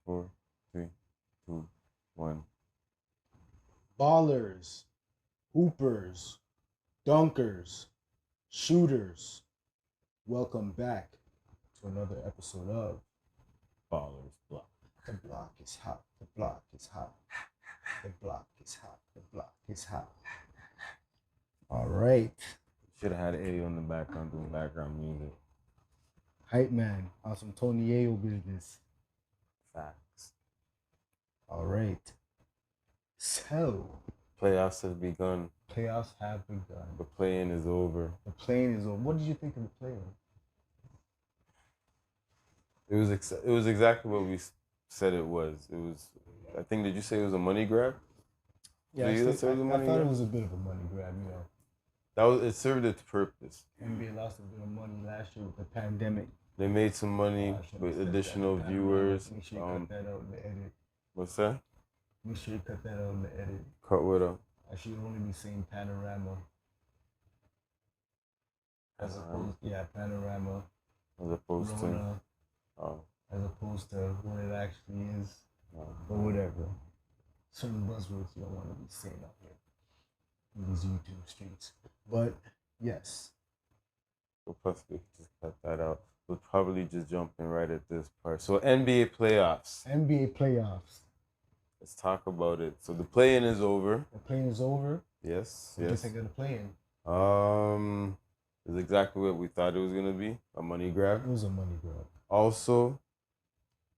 4, 3, 2, 1. Ballers, hoopers, dunkers, shooters. Welcome back to another episode of Ballers block. The Block is Hot. The Block is Hot. The Block is Hot. The Block is Hot. All right. Should have had A on the background doing background music. Hype man on some Tony Ayo business. Facts. All right. So, Playoffs have begun. playoffs have begun. The play-in is over. The play-in is over. What did you think of the play-in? It was exactly what we said it was. It was. I think. Did you say it was a money grab? Yeah, Did you I, say it was a money I thought grab? it was a bit of a money grab, you know. It served its purpose. NBA lost a bit of money last year with the pandemic. They made some money with additional viewers. Make sure you cut that out in the edit. What's that? Make sure you cut that out in the edit. Cut what up? I should only be saying panorama. As opposed, panorama. As opposed to. Rona, Oh. as opposed to what it actually is, or whatever. Certain buzzwords you don't want to be saying out here in these YouTube streets. But yes, So plus we could just cut that out. We'll probably just jump in right at this part. So NBA playoffs. NBA playoffs. Let's talk about it. So the play-in is over. The play is over. Yes. I guess I got to play in. It's exactly what we thought it was gonna be. A money grab. It was a money grab. Also,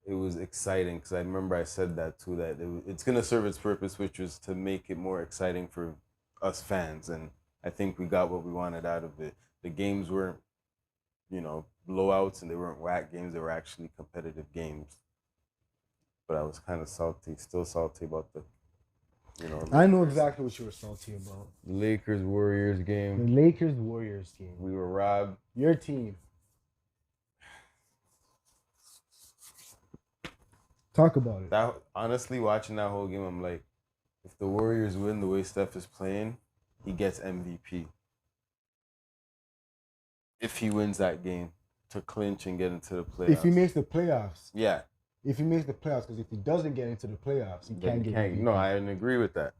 it was exciting because I remember I said that too. That it's gonna serve its purpose, which was to make it more exciting for us fans, and I think we got what we wanted out of it. The games weren't, blowouts, and they weren't whack games. They were actually competitive games. But I was kind of still salty about the. I know exactly what you were salty about. Lakers Warriors The game. Lakers Warriors game. We were robbed. Your team. Talk about it. That honestly, watching that whole game, I'm like, if the Warriors win the way Steph is playing, he gets MVP. If he wins that game to clinch and get into the playoffs. If he makes the playoffs. Yeah. If he makes the playoffs, because if he doesn't get into the playoffs, he can't get MVP. No, I agree with that.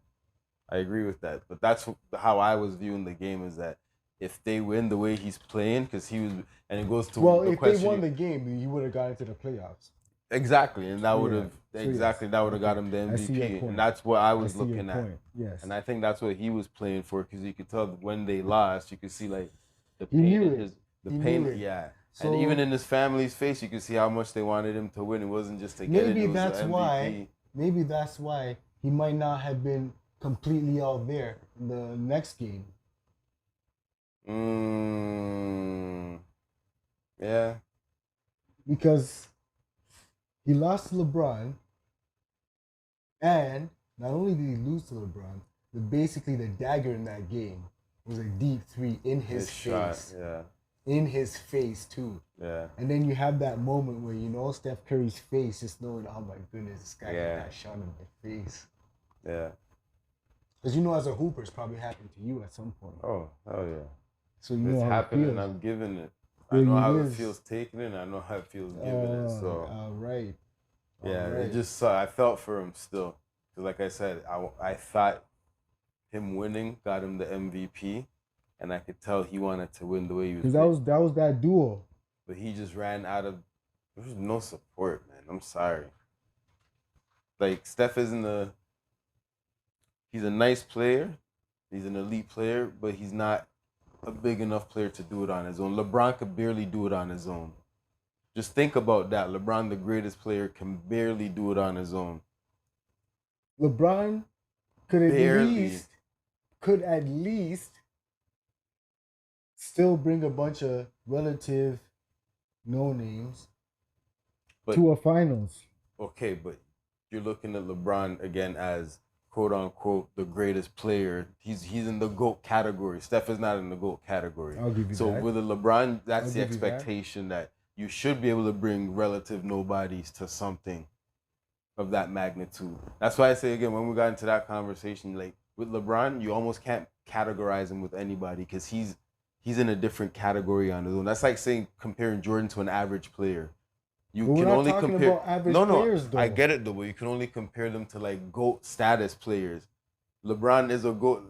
But that's how I was viewing the game, is that if they win the way he's playing, because he was, and it goes to the if question. they won the game, he would have got into the playoffs. Exactly, and that would have got him the I see your MVP, point. and that's what I was I see your looking at. point. Yes. And I think that's what he was playing for, because you could tell when they lost, you could see like the He pain knew in it. his He knew it. yeah. So- and even in his family's face, you could see how much they wanted him to win. It wasn't just to get it. Maybe It was that's the why. MVP. Maybe that's why he might not have been completely out there in the next game. Yeah. Because he lost to LeBron, and not only did he lose to LeBron, but basically the dagger in that game was a deep three in his face. Shot, yeah. In his face too. Yeah. And then you have that moment where Steph Curry's face, just knowing, oh my goodness, this guy got that shot in my face. Yeah. Because as a hooper, it's probably happened to you at some point. Oh, hell yeah. So you know It's how happening, it and feels. I'm giving it. I There know you how it is. feels taking it, and I know how it feels giving it. So all right. yeah, All right. it just I felt for him still, because like I said, I thought him winning got him the MVP, and I could tell he wanted to win the way he was. Because that was that duel. But he just ran out of. There was no support, man. I'm sorry. Like Steph isn't he's a nice player, he's an elite player, but he's not a big enough player to do it on his own. LeBron could barely do it on his own. Just think about that. LeBron, the greatest player, can barely do it on his own. LeBron could Barely. at least still bring a bunch of relative no names to a finals. Okay, but you're looking at LeBron again as quote unquote the greatest player. He's in the GOAT category. Steph is not in the GOAT category. I'll give you so that. with a LeBron, that's I'll the give you that. expectation that you should be able to bring relative nobodies to something of that magnitude. That's why I say again, when we got into that conversation, like with LeBron, you almost can't categorize him with anybody because he's in a different category on his own. That's like saying comparing Jordan to an average player. You But we're can not only talking compare. about average No, players, though. I get it though, but you can only compare them to like GOAT status players. LeBron is a GOAT.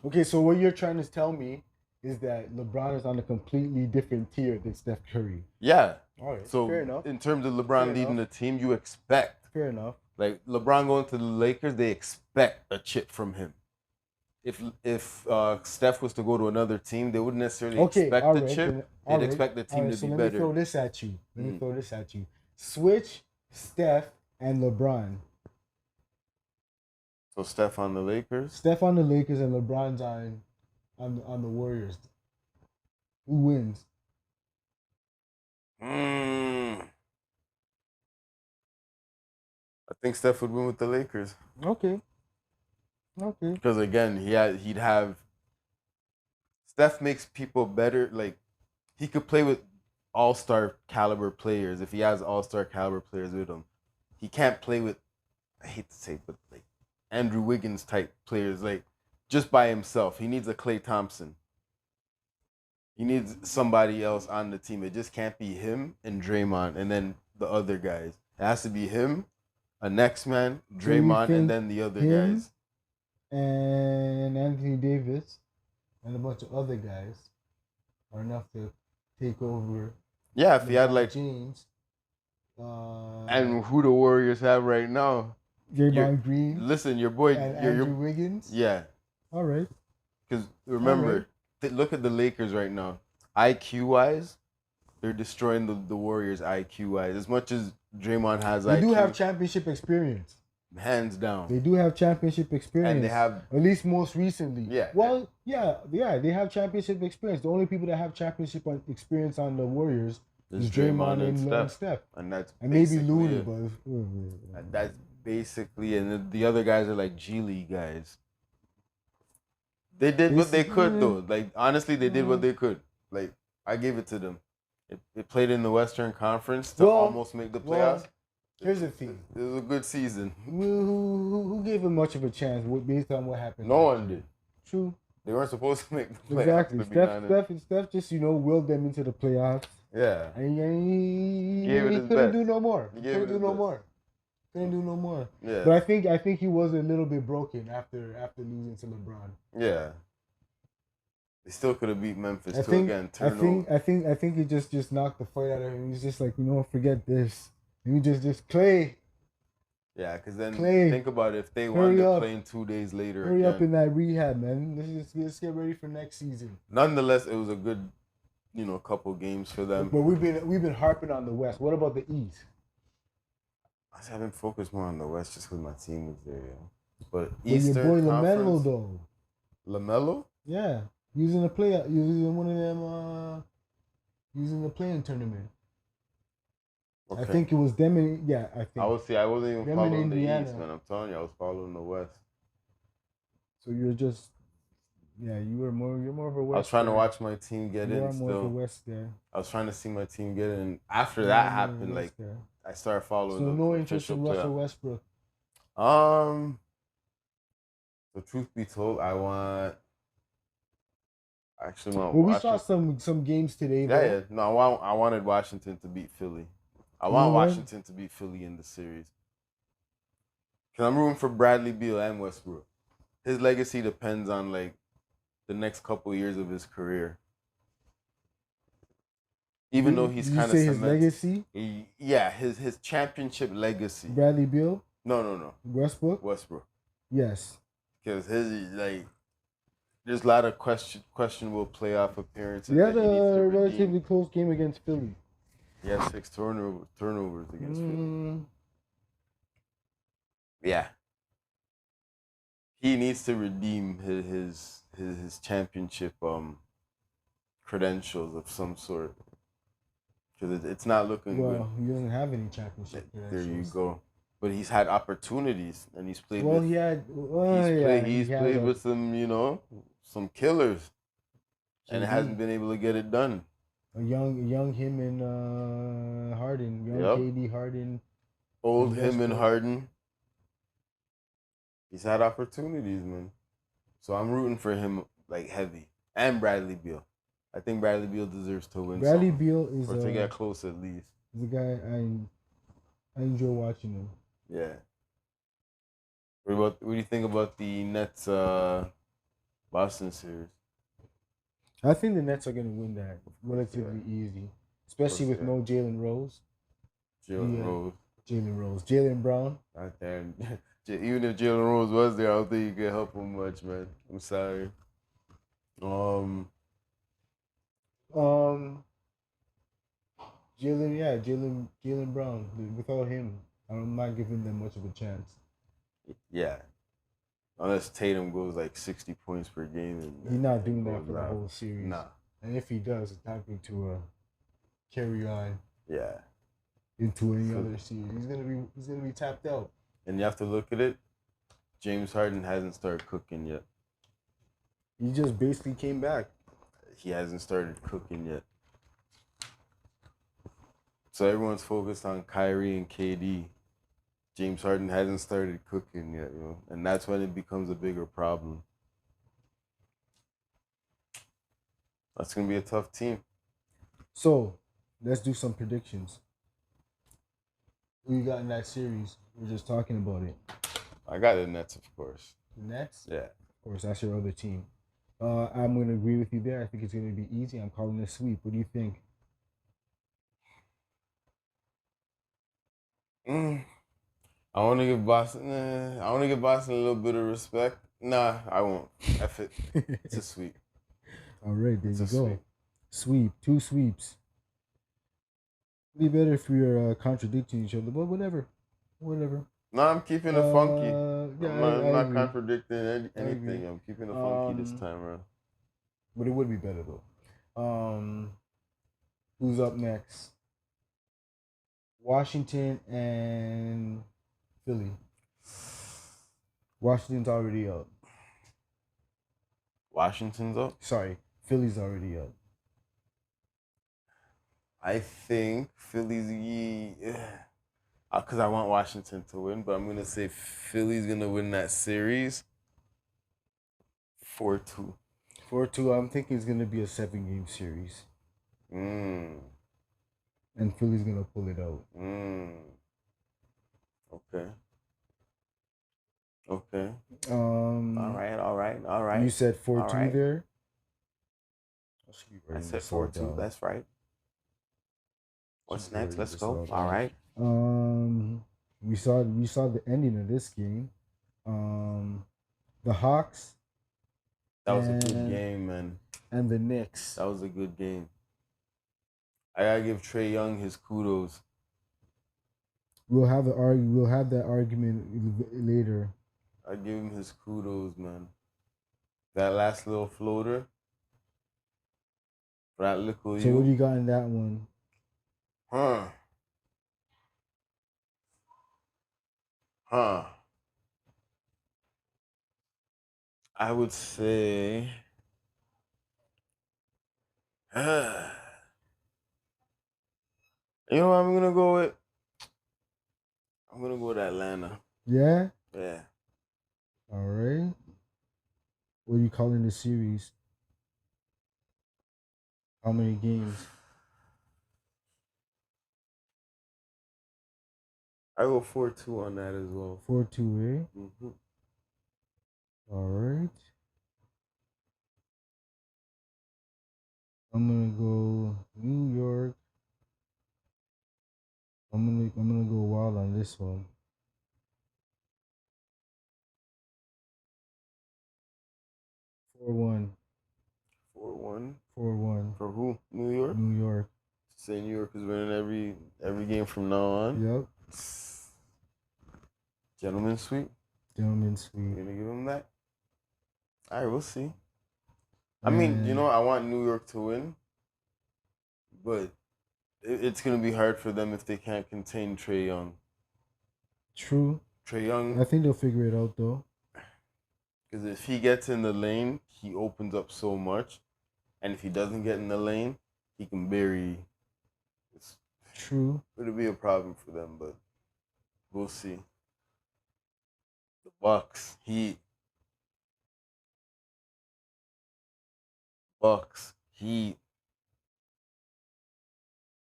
Okay, so what you're trying to tell me is that LeBron is on a completely different tier than Steph Curry. Yeah. All right, So fair enough. in terms of Fair LeBron leading enough. the team, you expect Fair enough. like LeBron going to the Lakers, they expect a chip from him. If Steph was to go to another team, they wouldn't necessarily Okay, expect all the right. chip. Then, all They'd right. expect the All team right, to so be let me throw better. this at you. Switch Steph and LeBron. So Steph on the Lakers. Steph on the Lakers and LeBron's on the Warriors. Who wins? I think Steph would win with the Lakers. Okay. Okay. Because again, he'd have Steph makes people better. Like he could play with all-star caliber players if he has all-star caliber players with him. He can't play with, I hate to say it, but like Andrew Wiggins type players, like just by himself. He needs a Klay Thompson. He needs somebody else on the team. It just can't be him and Draymond and then the other guys. It has to be him, a next man, Draymond, and then the other guys. And Anthony Davis and a bunch of other guys are enough to take over. Yeah, if he had like James. And who the Warriors have right now? Draymond Green. Listen, your boy, and Andrew Wiggins. Yeah. All right. Because remember, look at the Lakers right now. IQ wise, they're destroying the Warriors IQ wise. As much as Draymond has they IQ, do have championship experience. Hands down. They do have championship experience. And they have, at least most recently. Yeah. Well, yeah, they have championship experience. The only people that have championship experience on the Warriors is Draymond and Steph. And that's maybe Looney, but that's basically, and the other guys are like G League guys. They did what they could though. Like honestly, they did what they could. Like I gave it to them. They played in the Western Conference to almost make the playoffs. Here's the thing. It was a good season. Who gave him much of a chance based on what happened? No one did. True. They weren't supposed to make the playoffs. Exactly. Steph just willed them into the playoffs. Yeah. And he couldn't do no more. Couldn't do no more. Yeah. But I think he was a little bit broken after losing to LeBron. Yeah. They still could have beat Memphis I think he just knocked the fight out of him. He's just like, forget this. You just Klay. Yeah, because then think about it. If they wound up playing 2 days later, hurry up in that rehab, man. Let's get ready for next season. Nonetheless, it was a good, couple games for them. But we've been harping on the West. What about the East? I haven't focused more on the West just because my team was there. Yeah. But Eastern your boy LaMelo though. LaMelo? Yeah, using one of them, using the playing tournament. Okay. I think it was them in, I think. I wasn't even following the East, man. I'm telling you, I was following the West. So you're just, you're more of a West. I was trying to watch my team get in still. More of a West there. I was trying to see my team get in. After that happened, like, I started following so no interest in Russell Westbrook? The truth be told, I want we saw some games today, though. Yeah. No, I wanted Washington to beat Philly. I want Washington to beat Philly in the series. Because I'm rooting for Bradley Beal and Westbrook. His legacy depends on, like, the next couple years of his career. Even though he's kind of his legacy? Yeah, his championship legacy. Bradley Beal? No. Westbrook? Yes. Because there's a lot of questionable playoff appearances. He had a relatively close game against Philly. He had 6 turnovers against Philly. Yeah. He needs to redeem his championship credentials of some sort. Because it's not looking good. Well, he doesn't have any championship credentials. There you go. But he's had opportunities, and he's played. He's played with some, some killers, and hasn't been able to get it done. A young him and Harden, KD Harden, old him and Harden. He's had opportunities, man. So I'm rooting for him like heavy, and Bradley Beal. I think Bradley Beal deserves to win. Bradley Beal is or to get close at least. He's a guy I enjoy watching him. Yeah. What do you think about the Nets Boston series? I think the Nets are going to win that relatively Yeah. easy, especially with Yeah. no Jalen Rose. Jalen Rose. Jalen Rose, Jalen Brown. God damn. Even if Jalen Rose was there, I don't think you could help him much, man. I'm sorry. Um, Um, Jalen Brown. Without him, I'm not giving them much of a chance. yeah. Unless Tatum goes like 60 points per game He's not and doing that goes for the out. whole series. Nah. And if he does, it's not going to carry on Yeah. into any other series. He's gonna be tapped out. And you have to look at it. James Harden hasn't started cooking yet. He just basically came back. He hasn't started cooking yet. So everyone's focused on Kyrie and KD. James Harden hasn't started cooking yet, and that's when it becomes a bigger problem. That's gonna be a tough team. So let's do some predictions. Who you got in that series? We're just talking about it. I got the Nets, of course. The Nets? Yeah. Of course, that's your other team. I'm going to agree with you there. I think it's going to be easy. I'm calling it a sweep. What do you think? I want to give Boston. I want to give Boston a little bit of respect. Nah, I won't. F it. It's a sweep. All right, there It's you a go. Sweep, 2 sweeps. It'd be better if we are contradicting each other, but whatever. No, I'm keeping it funky. Yeah, I'm not agree. contradicting anything. I'm keeping it funky this time around. But it would be better though. Who's up next? Washington and Philly. Washington's already up. Washington's up? Sorry, Philly's already up. I think Philly's because I want Washington to win, but I'm gonna say Philly's gonna win that series 4-2. 4-2. I'm thinking it's gonna be a 7-game series. And Philly's gonna pull it out. Okay. Okay. All right. You said 4-2 right. there. I said 4-2. That's right. What's next? Let's go. All right. We saw the ending of this game. The Hawks. That was a good game, man. And the Knicks. That was a good game. I gotta give Trae Young his kudos. We'll have that argument later. I give him his kudos, man. That last little floater. That little. So what do you got in that one? Huh. I would say. You know what I'm gonna go with? I'm gonna go with Atlanta. Yeah? Yeah. All right. What are you calling the series? How many games? I go 4-2 on that as well. 4-2, eh? All right. I'm gonna go New York. I'm gonna go wild on this one. 4-1. 4-1. 4-1. For who? New York? New York. Say New York is winning every game from now on. Yep. Gentlemen sweep. Gentlemen sweep. You're gonna give them that? All right, we'll see. I mean, I want New York to win, but it's gonna be hard for them if they can't contain Trae Young. True. Trae Young. I think they'll figure it out though. Because if he gets in the lane, he opens up so much, and if he doesn't get in the lane, he can bury. True. It'll be a problem for them, but we'll see. The Bucks, Heat. Bucks, Heat.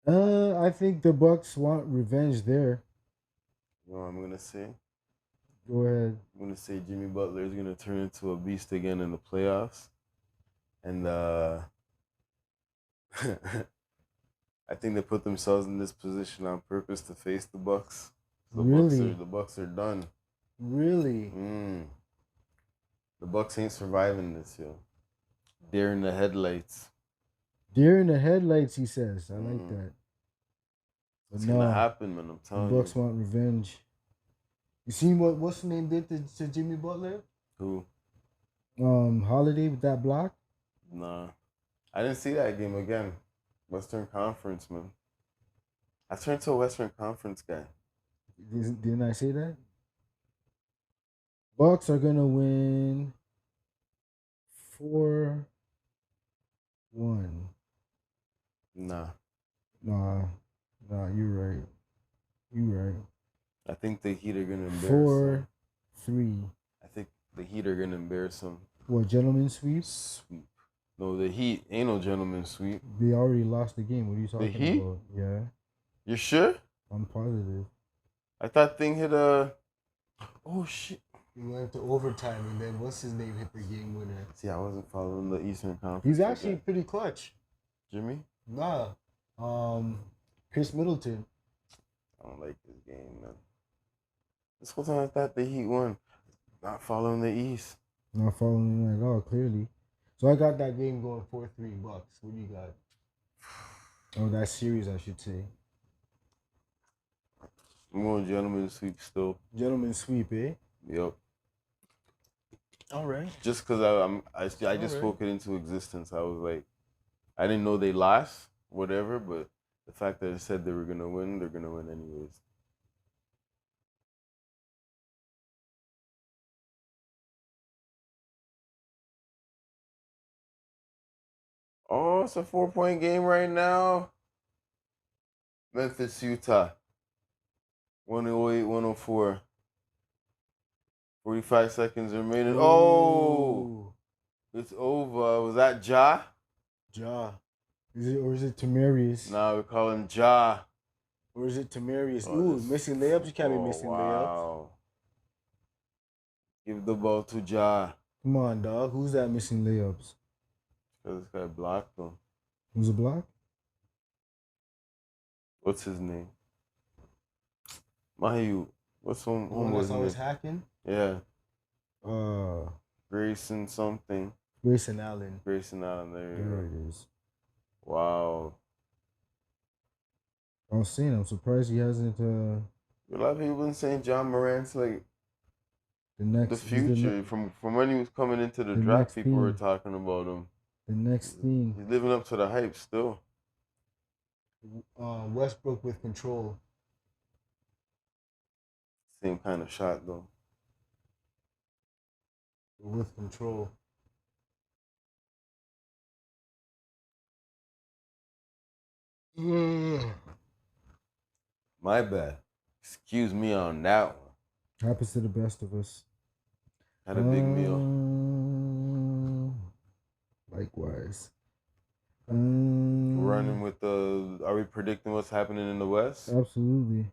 I think the Bucks want revenge there. You know what I'm gonna say? Go ahead. I'm gonna say Jimmy Butler is gonna turn into a beast again in the playoffs, and I think they put themselves in this position on purpose to face the Bucks. Really? The Bucks are done. Really? The Bucks ain't surviving this year. They're in the headlights. Deer in the headlights, he says. I like Mm. that. But It's gonna no, happen, man. I'm the telling Bucks you. want revenge. You seen what's the name did to Jimmy Butler? Who? Holiday with that block. Nah, I didn't see that game again. Western Conference, man. I turned to a Western Conference guy. Didn't I say that? Bucks are gonna win 4-1. Nah, Nah, nah, you're right. You're right. I think the Heat are gonna embarrass them. 4-3. I think the Heat are gonna embarrass them. What, gentlemen sweep? Sweep. No, the Heat ain't no gentleman sweep. They already lost the game. What are you talking Heat? about? Yeah, You sure? I'm positive. I thought thing hit a. Oh shit! He went to overtime, and then what's his name hit the game winner. See, I wasn't following the Eastern Conference. He's actually pretty clutch. Jimmy. Nah, Chris Middleton. I don't like this game, man. This whole time I thought the Heat won. Not following the East. Not following him at all, clearly. So I got that game going 4-3 Bucks. What do you got? Oh, that series, I should say. I'm going gentleman sweep still. Gentlemen sweep, eh? Yep. All right. Just because I just spoke it into existence. I was like, I didn't know they lost, whatever, but the fact that it said they were gonna win, they're gonna win anyways. Oh, it's a 4-point game right now. Memphis, Utah. 108, 104. 45 seconds remaining. Oh, it's over. Was that Ja? Ja. Is it Tamarius? Nah, we call him Ja. Or is it Tamarius? Oh, Ooh, missing layups. You can't be missing layups. Wow. Give the ball to Ja. Come on, dog. Who's that missing layups? Because this guy blocked him. Who's a block? What's his name? Mahiu. What's home? Oh, that's always hacking? Yeah. Uh, Grayson something. Grayson Allen. Grayson Allen. There it is. Wow. I was saying, I'm surprised he hasn't. A lot of people been saying John Morant's like the future. From when he was coming into the draft, people were talking about him. The next thing. He's living up to the hype still. Westbrook with control. Same kind of shot though. With control. My bad. Excuse me on that one. Happens to the best of us. Had a big meal. Likewise. Running with the. Are we predicting what's happening in the West? Absolutely.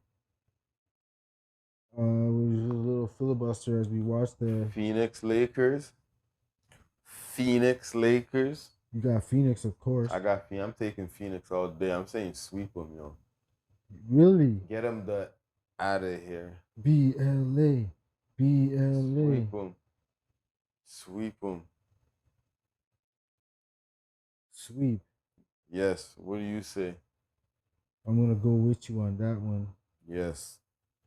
It was a little filibuster as we watched the Phoenix Lakers. Phoenix Lakers. You got Phoenix, of course. I'm taking Phoenix all day. I'm saying sweep them, yo. Really? Get them out of here. BLA. Sweep them. Sweep them. Sweep. Yes. What do you say? I'm gonna go with you on that one. Yes.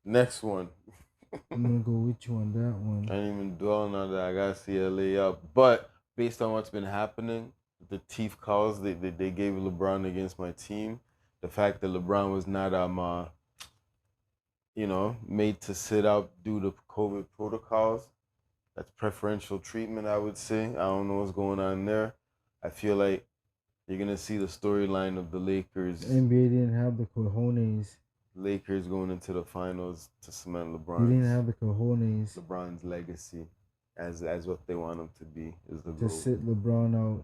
Next one. I'm gonna go with you on that one. I ain't even dwelling on that. I gotta see LA up. But based on what's been happening, the teeth calls they gave LeBron against my team, the fact that LeBron was not made to sit out due to COVID protocols, that's preferential treatment, I would say. I don't know what's going on there. I feel like you're gonna see the storyline of the Lakers. The NBA didn't have the cojones. Lakers going into the finals to cement LeBron. They didn't have the cojones. LeBron's legacy, as what they want him to be, is the to goal. sit LeBron out.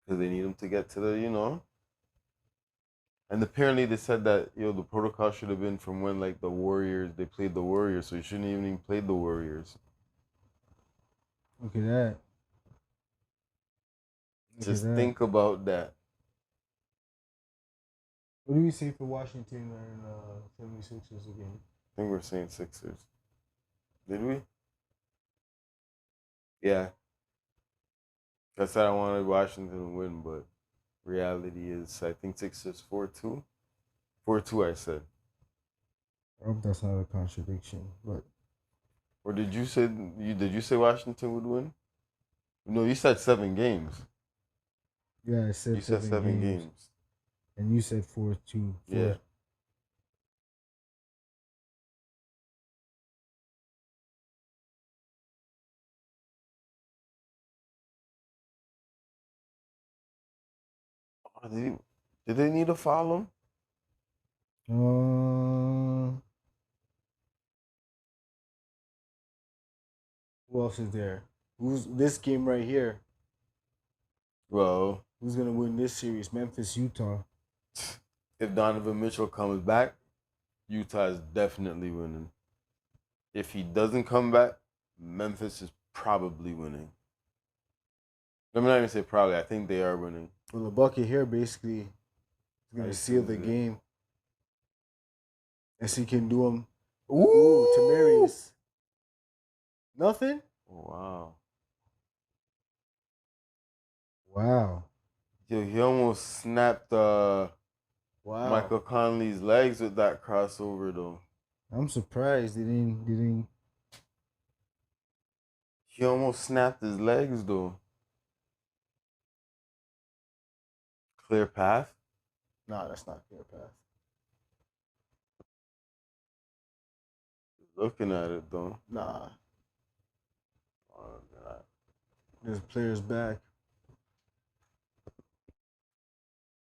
Because they need him to get to the And apparently they said that the protocol should have been from when like they played the Warriors, so you shouldn't even played the Warriors. Look at that. Look Just at that. think about that. What do we say for Washington and 76ers again? I think we're saying Sixers. Did we? Yeah. I said I wanted Washington to win, but reality is I think Sixers 4-2. 4-2 I said. I hope that's not a contradiction, but Or did you say Washington would win? No, you said 7 games. yeah, I said You said 7 games. And you said 4-2. Yeah. Oh, did they need to follow him? Who else is there? Who's this game right here? Well, who's gonna win this series? Memphis, Utah. If Donovan Mitchell comes back, Utah is definitely winning. If he doesn't come back, Memphis is probably winning. I'm not even say probably. I think they are winning. Well, the bucket here basically is gonna seal the game. As he can do them. Ooh, Tamarius. Nothing? Oh, wow. Yo, he almost snapped Michael Conley's legs with that crossover though. I'm surprised they didn't. He almost snapped his legs though. Clear path? Nah, that's not clear path. Looking at it though. Nah. Oh God. There's players back.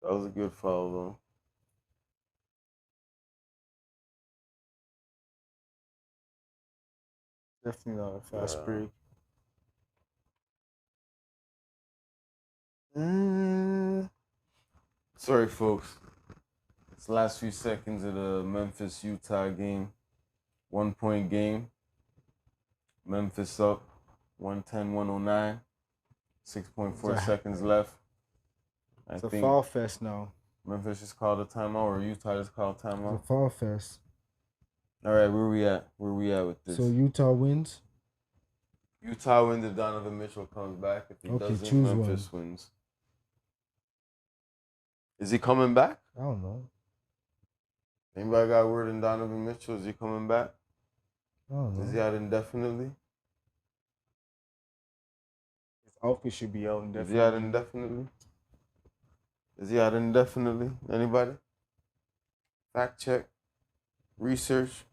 That was a good foul though. Definitely not a fast break. Sorry, folks. It's the last few seconds of the Memphis Utah game. 1-point game. Memphis up 110-109. 6.4 seconds left. It's a foul fest now. Memphis just called a timeout, or Utah just called a timeout. It's a foul fest. All right, where we at? Where we at with this? So Utah wins? Utah wins if Donovan Mitchell comes back. If he doesn't, Memphis wins. Is he coming back? I don't know. Anybody got word on Donovan Mitchell? Is he coming back? I don't know. Is he out indefinitely? His outfit should be out indefinitely. Is he out indefinitely? Is he out indefinitely? Anybody? Fact check? Research?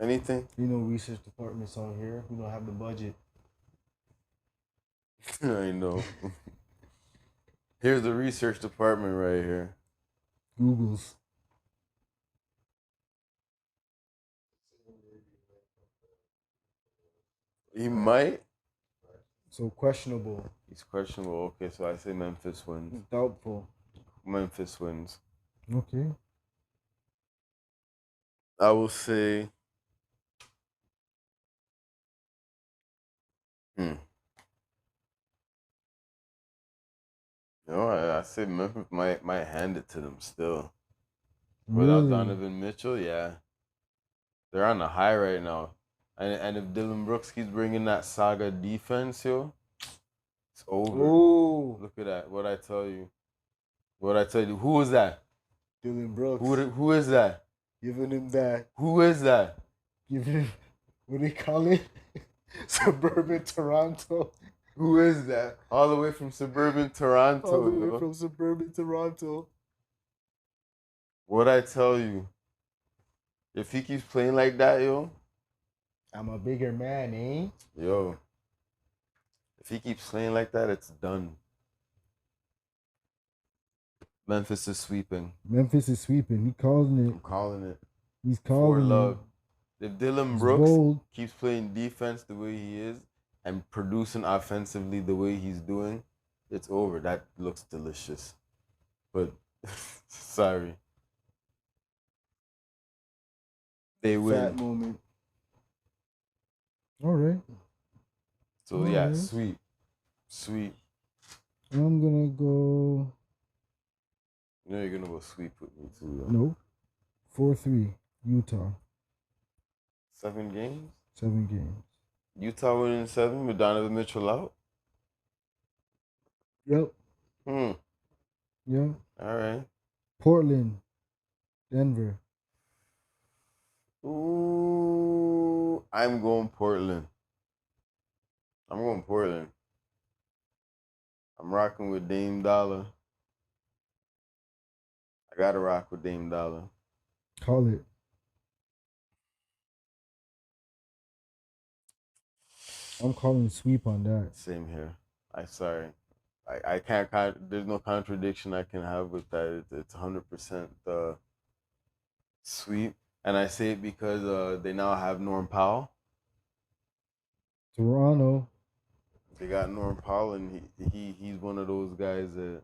Anything? You know, research departments on here. We don't have the budget. I know. Here's the research department right here. Google's. He might. So questionable. He's questionable. Okay, so I say Memphis wins. Doubtful. Memphis wins. Okay. I will say. I say Memphis might hand it to them still. Without Donovan Mitchell, yeah. They're on a high right now. And if Dylan Brooks keeps bringing that saga defense, it's over. Oh. Look at that. What I tell you. Who was that? Dylan Brooks. Who is that? Giving him that. Who is that? Giving him, what do they call it? Suburban Toronto. Who is that? All the way from suburban Toronto. All the way from suburban Toronto. What I tell you. If he keeps playing like that, I'm a bigger man, eh? Yo. If he keeps playing like that, it's done. Memphis is sweeping. He calling it. I'm calling it. He's calling For love. it. If Dylan Brooks keeps playing defense the way he is and producing offensively the way he's doing, it's over. That looks delicious. But Sorry. They Fat win. moment. All right. So yeah, sweep. Sweep. I'm gonna go. You know you're gonna go sweep with me too, though. No. 4-3. Utah. 7 games? 7 games. Utah winning 7 with Donovan Mitchell out? Yep. Yep. All right. Portland. Denver. Ooh, I'm going Portland. I'm going Portland. I'm rocking with Dame Dollar. I gotta rock with Dame Dollar. Call it. I'm calling sweep on that. Same here. Sorry. I can't. There's no contradiction I can have with that. It's 100% the sweep, and I say it because they now have Norm Powell. Toronto. They got Norm Powell, and he's one of those guys that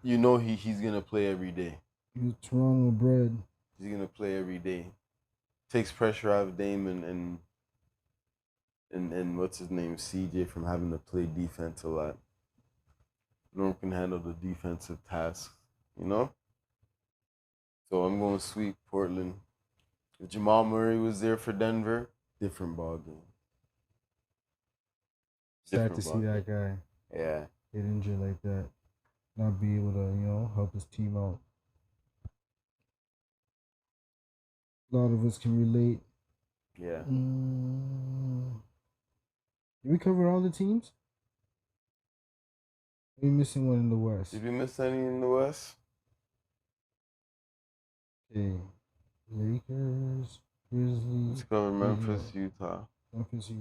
you know he's gonna play every day. He's Toronto bred. He's gonna play every day. Takes pressure out of Dame and what's his name, CJ, from having to play defense a lot. Norm can handle the defensive tasks, you know? So I'm going to sweep Portland. If Jamal Murray was there for Denver, different ball game. Sad to see that guy Yeah. get injured like that. Not be able to, help his team out. A lot of us can relate. Yeah. Did we cover all the teams? Are we missing one in the West? Did we miss any in the West? Okay. Lakers, Grizzlies. Let's cover Memphis, Utah. Memphis,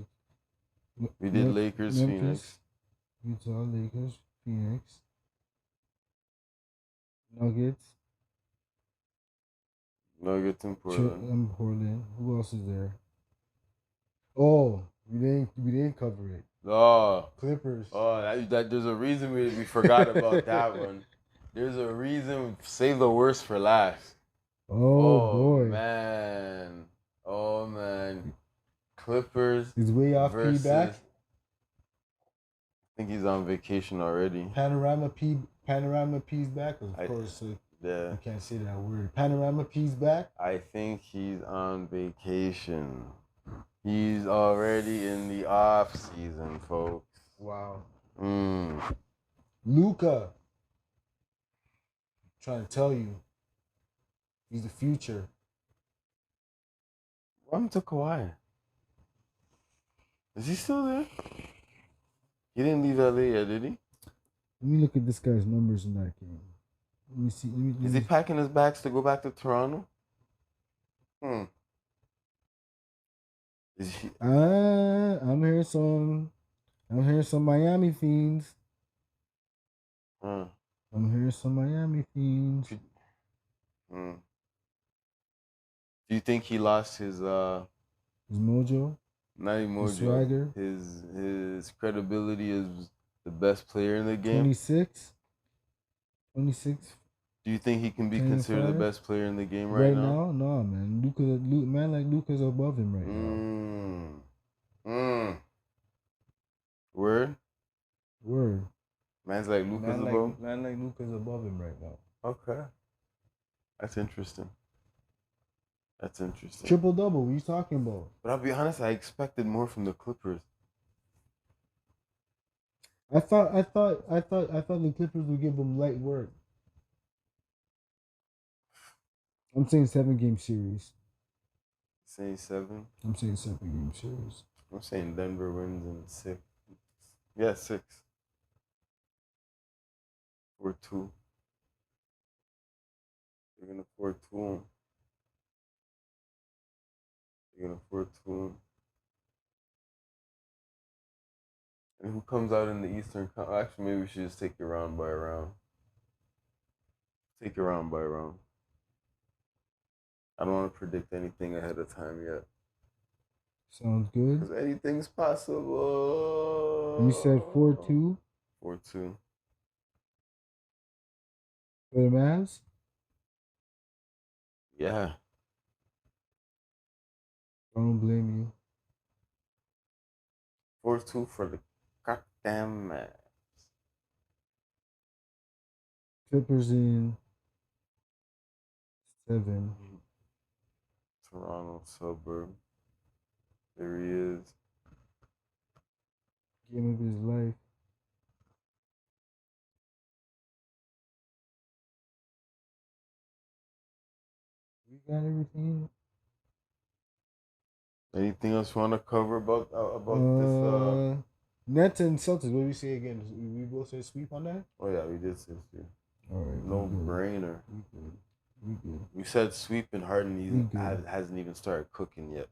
We did Lakers, Memphis, Phoenix. Utah, Lakers, Phoenix. Nuggets. Nuggets in Portland. Portland. Who else is there? Oh, we didn't cover it. Oh, Clippers. Oh, that there's a reason we forgot about that one. There's a reason. Save the worst for last. Oh boy, man. Oh man. Clippers. He's way off versus, P back. I think he's on vacation already. Panorama P's back. Of course, yeah. I can't say that word. Panorama P's back. I think he's on vacation. He's already in the off season, folks. Wow. Mm. Luka. Trying to tell you, he's the future. What happened to Kawhi? Is he still there? He didn't leave LA yet, did he? Let me look at this guy's numbers in that game. Let me see. Is he packing his bags to go back to Toronto? Is he? I'm hearing some Miami themes. I'm hearing some Miami themes. Do you think he lost his mojo? Not even mojo. His swagger. His credibility as the best player in the game. 26. Do you think he can be considered the best player in the game right now? No, man. Man like Luka's above him right now. Word. Man's like Luka's above. Man like Luka's above him right now. Okay. That's interesting. Triple double. What are you talking about? But I'll be honest, I expected more from the Clippers. I thought the Clippers would give them light work. I'm saying 7-game series. Saying 7? I'm saying 7-game series. I'm saying Denver wins in 6. Yeah, 6. Or 2. You're gonna 4-2 them. And who comes out in the Eastern? Actually, maybe we should just take it round by round. I don't want to predict anything ahead of time yet. Sounds good. Because anything's possible. You said 4-2? 4-2. For the Mavs? Yeah. I don't blame you. 4-2 for the goddamn Mavs. Clippers in 7. Toronto suburb. There he is. Game of his life. We got everything. Anything else you want to cover about this? Nets and Celtics. What do we say again? We both say sweep on that? Oh yeah, we did say sweep. All right. No brainer. We good. We good. We said sweep, and Harden good. hasn't even started cooking yet.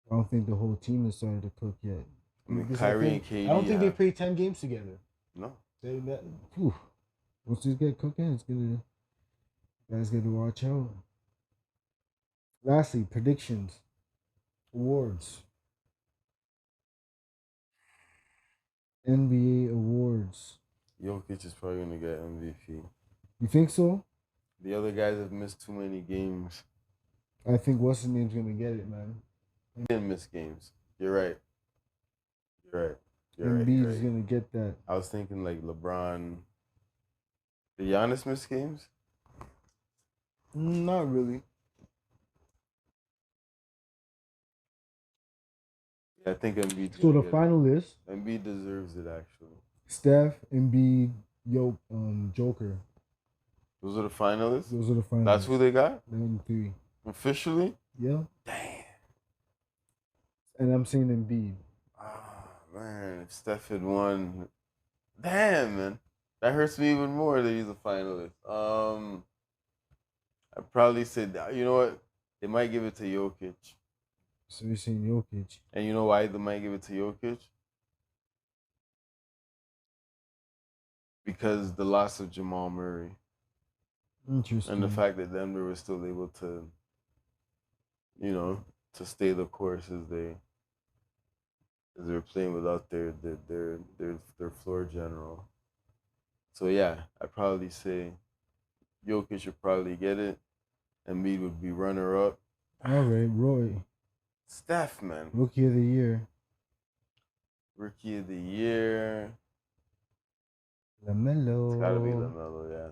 I don't think the whole team has started to cook yet. I mean, Kyrie and KD. I don't think they played 10 games together. No. Once these get cooking, it's gonna. Guys got to watch out. Lastly, predictions, awards, NBA awards. Jokic is probably gonna get MVP. You think so? The other guys have missed too many games. I think what's his name's gonna get it, man. He didn't miss games. You're right. You're right. Embiid is gonna get that. I was thinking like LeBron. Did Giannis miss games? Not really. Yeah, I think Embiid. So the finalists. Embiid deserves it actually. Steph, Embiid, Joker. Those are the finalists. Those are the finalists. That's who they got. 3. Officially. Yeah. Damn. And I'm saying Embiid. Oh man, if Steph had won, damn man, that hurts me even more that he's a finalist. I'd probably say, you know what, they might give it to Jokic. So you're saying Jokic. And you know why they might give it to Jokic? Because the loss of Jamal Murray. Interesting. And the fact that Denver was still able to, to stay the course as they're playing without their floor general. So yeah, I'd probably say Jokic should probably get it. Embiid would be runner up. All right, Roy. Steph, man. Rookie of the year. Rookie of the year. LaMelo. It's gotta be LaMelo, yeah.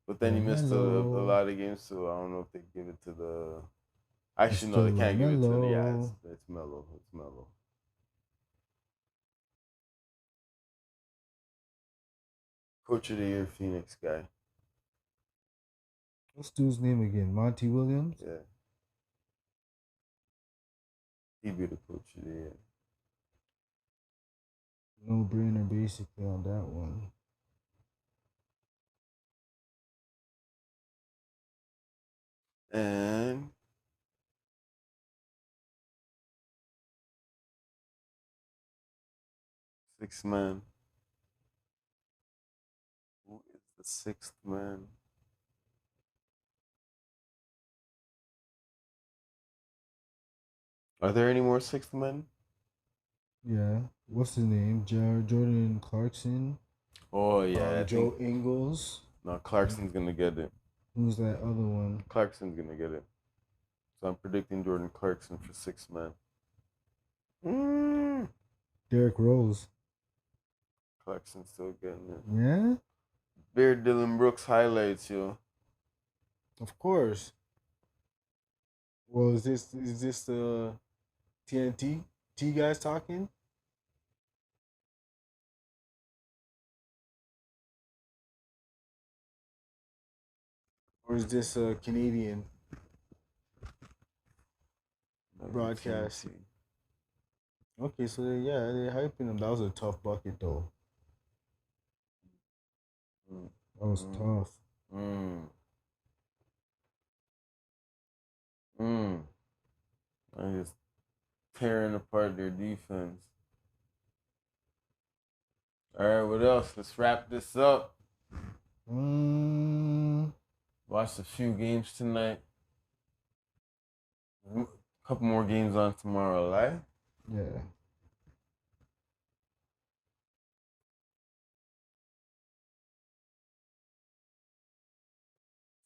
But then he missed a lot of games, so I don't know if they give it to the. Actually, no, they can't give it to the. Yeah, it's Melo. It's Melo. Coach of the year, Phoenix guy. What's dude's name again? Monty Williams? Yeah. He'd be the coach of the year. No brainer, basically, on that one. And sixth man. Who is the sixth man? Are there any more sixth men? Yeah. What's his name? Jordan Clarkson. Oh yeah, Joe Ingles. No, Clarkson's gonna get it. Who's that other one? Clarkson's gonna get it. So I'm predicting Jordan Clarkson for sixth man. Derrick Rose. Clarkson's still getting it. Yeah. Bear Dylan Brooks highlights, yo. Of course. Well, is this the TNT T guys talking? Or is this a Canadian broadcast? Okay, so they're hyping him. That was a tough bucket though. That was tough. I'm just tearing apart their defense. All right, what else? Let's wrap this up. Watched a few games tonight. A couple more games on tomorrow, right? Yeah.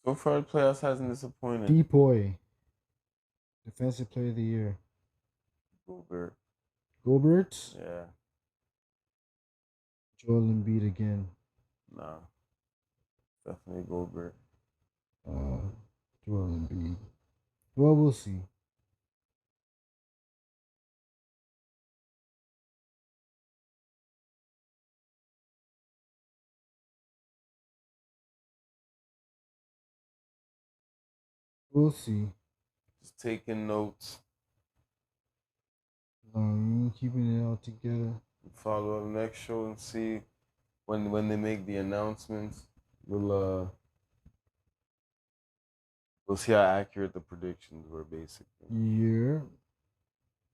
So far, the playoffs hasn't disappointed. Depoy, Defensive Player of the Year. Gobert. Gobert, Yeah. Joel Embiid again. Nah. Definitely Gobert. Uh, Joel Embiid. Well, we'll see. We'll see. Just taking notes. You keeping it all together. Follow up next show and see when they make the announcements. We'll see how accurate the predictions were, basically. Yeah.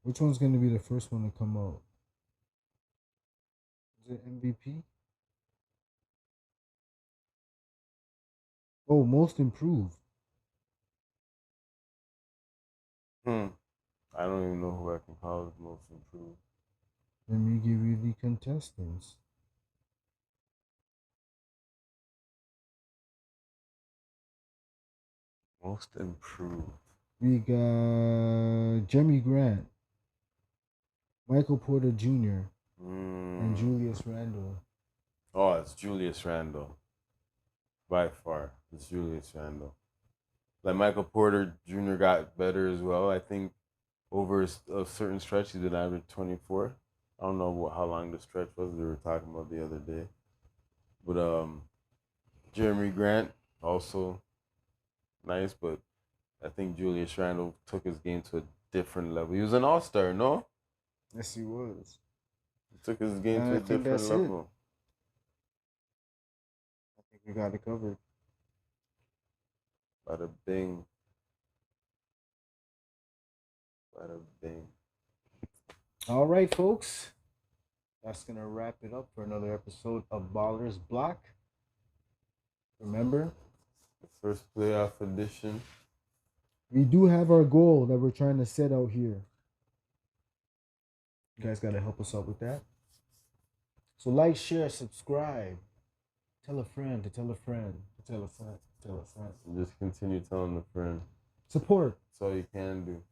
Which one's going to be the first one to come out? Is it MVP? Oh, most improved. I don't even know who I can call as most improved. Let me give you the contestants. Most improved. We got Jeremy Grant, Michael Porter Jr., and Julius Randle. Oh, it's Julius Randle. By far, it's Julius Randle. Like Michael Porter Jr. got better as well. I think over a certain stretch, he did average 24. I don't know how long the stretch was. We were talking about the other day. But Jeremy Grant also nice, but I think Julius Randle took his game to a different level. He was an all-star, no? Yes, he was. He took his game to a different level. I think we got it covered. Bada bing. Bada bing. All right, folks. That's going to wrap it up for another episode of Ballers Block. Remember, the first playoff edition. We do have our goal that we're trying to set out here. You guys got to help us out with that. So like, share, subscribe. Tell a friend to tell a friend to tell a friend to tell a friend. And just continue telling a friend. Support. That's all you can do.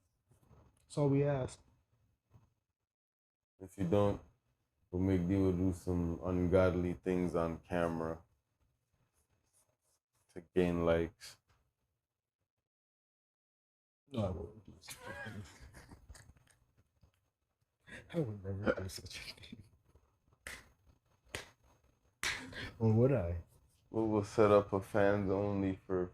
That's all we ask. If you don't, we'll make Dio do some ungodly things on camera to gain likes. No, I won't do such a thing. I would never do such a thing. Or would I? We'll set up a fans only for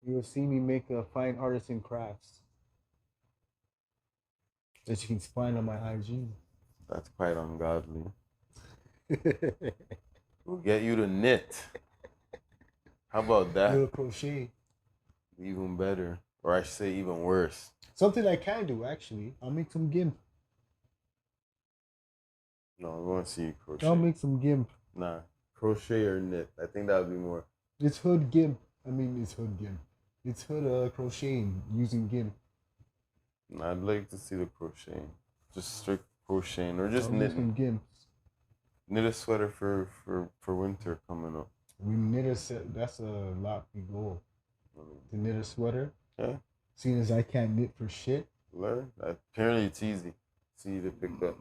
You will see me make a fine artisan crafts that you can find on my IG. That's quite ungodly. We'll get you to knit. How about that? Little crochet. Even better. Or I should say even worse. Something I can do, actually. I'll make some gimp. No, we want to see you crochet. I'll make some gimp. Nah. Crochet or knit. I think that would be more. It's hood gimp. It's hood gimp. It's hood crocheting using gimp. Nah, I'd like to see the crocheting. Just strict crocheting. Or just knitting. Some gimps. Knit a sweater for winter coming up. We knit a set. That's a lofty goal. To knit a sweater. Yeah. Seeing as I can't knit for shit. Learn. Apparently it's easy. It's easy to pick up.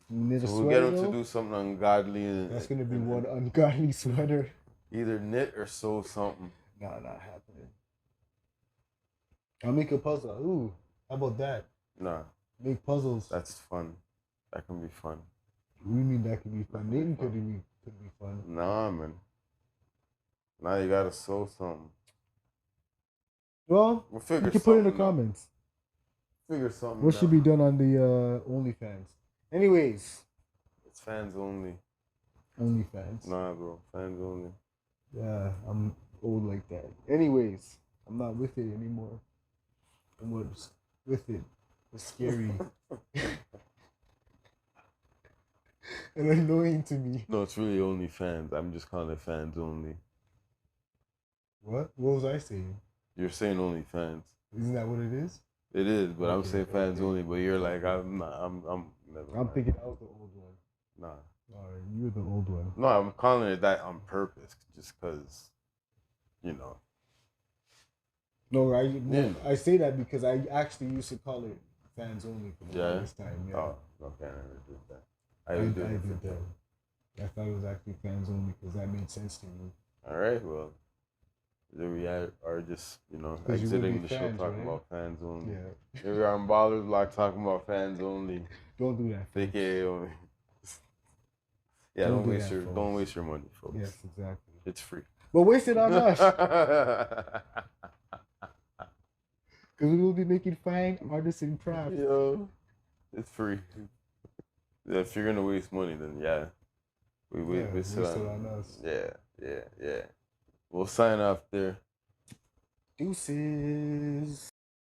Knit a so sweater. We'll get him to do something ungodly. That's gonna be one ungodly sweater. Either knit or sew something. Nah, not happening. I'll make a puzzle. Ooh, how about that? Nah. Make puzzles. That's fun. That can be fun. What do you mean that could be fun? Knitting could be fun. Nah, man. Now you gotta sew something. Well, we'll figure you can put it in the comments. Figure something. What should be done on the OnlyFans? Anyways. It's fans only. OnlyFans. Nah, bro. Fans only. Yeah, I'm old like that. Anyways, I'm not with it anymore. I'm with it. It's scary. and annoying to me. No, it's really only fans. I'm just calling it fans only. What? What was I saying? You're saying only fans. Isn't that what it is? It is, but I'm saying fans only. But you're like, I'm not. I'm never. I'm thinking I was the old one. Nah, All right, you're the old one. No, I'm calling it that on purpose, just because, you know. No, Yeah. I say that because I actually used to call it fans only for the Yeah. longest time. Yeah. Oh, okay, I never did that. I did that. I thought it was actually fans only because that made sense to me. All right, well, there we are just, you know, 'Cause you would exiting be the show fans, talking right? about fans only. Yeah. Here we are on Ballers Block talking about fans only. Don't do that, folks. AKA only. Yeah, Don't don't do waste that, your folks. don't waste your money, folks. Yes, exactly. It's free. But waste it on us. Because we will be making fine artisan craft. Yo, it's free. Yeah, if you're gonna waste money, then yeah, we waste it on us. Yeah. We'll sign off there. Deuces.